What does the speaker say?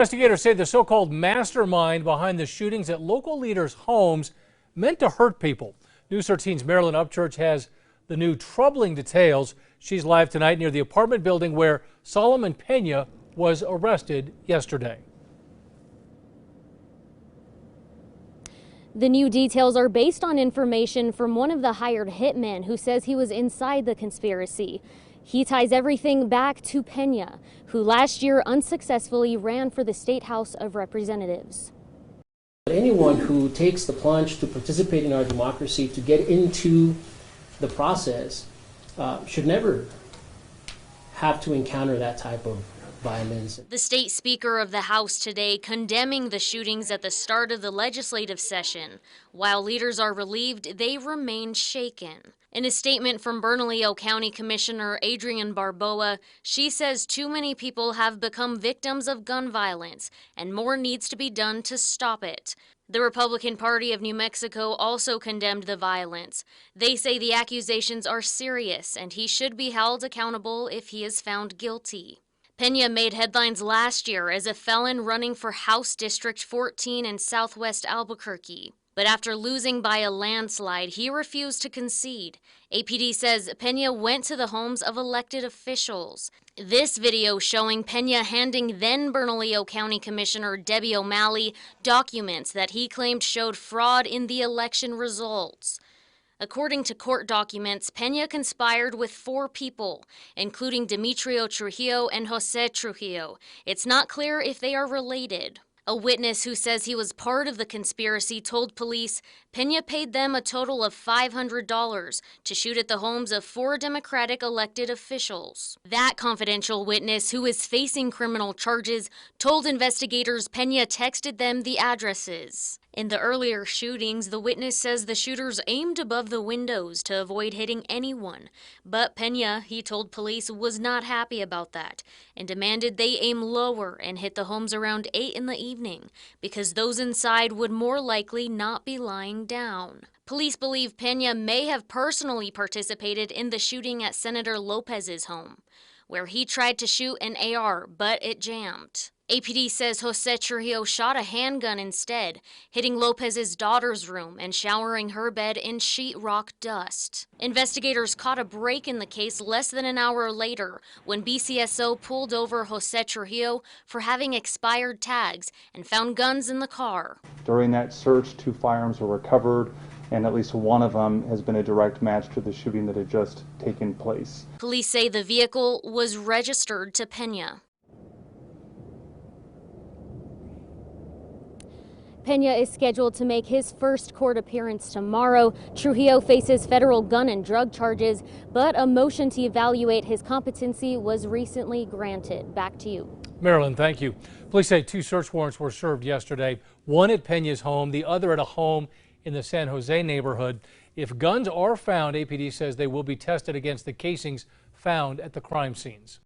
Investigators say the so-called mastermind behind the shootings at local leaders' homes meant to hurt people. News 13's Marilyn Upchurch has the new troubling details. She's live tonight near the apartment building where Solomon Pena was arrested yesterday. The new details are based on information from one of the hired hitmen who says he was inside the conspiracy. He ties everything back to Pena, who last year unsuccessfully ran for the State House of Representatives. Anyone who takes the plunge to participate in our democracy, to get into the process, should never have to encounter that type of violence. The state speaker of the House today condemning the shootings at the start of the legislative session. While leaders are relieved, they remain shaken. In a statement from Bernalillo County Commissioner Adrian Barboa, she says too many people have become victims of gun violence and more needs to be done to stop it. The Republican Party of New Mexico also condemned the violence. They say the accusations are serious and he should be held accountable if he is found guilty. Pena made headlines last year as a felon running for House District 14 in southwest Albuquerque. But after losing by a landslide, he refused to concede. APD says Pena went to the homes of elected officials. This video showing Pena handing then Bernalillo County Commissioner Debbie O'Malley documents that he claimed showed fraud in the election results. According to court documents, Pena conspired with 4 people, including Demetrio Trujillo and Jose Trujillo. It's not clear if they are related. A witness who says he was part of the conspiracy told police Pena paid them a total of $500 to shoot at the homes of 4 Democratic elected officials. That confidential witness, who is facing criminal charges, told investigators Pena texted them the addresses. In the earlier shootings, the witness says the shooters aimed above the windows to avoid hitting anyone. But Pena, he told police, was not happy about that and demanded they aim lower and hit the homes around 8 in the evening because those inside would more likely not be lying down. Police believe Pena may have personally participated in the shooting at Senator Lopez's home, where he tried to shoot an AR, but it jammed. APD says Jose Trujillo shot a handgun instead, hitting Lopez's daughter's room and showering her bed in sheetrock dust. Investigators caught a break in the case less than an hour later when BCSO pulled over Jose Trujillo for having expired tags and found guns in the car. During that search, 2 firearms were recovered, and at least one of them has been a direct match to the shooting that had just taken place. Police say the vehicle was registered to Pena. Pena is scheduled to make his first court appearance tomorrow. Trujillo faces federal gun and drug charges, but a motion to evaluate his competency was recently granted. Back to you. Marilyn, thank you. Police say 2 search warrants were served yesterday, one at Pena's home, the other at a home in the San Jose neighborhood. If guns are found, APD says they will be tested against the casings found at the crime scenes.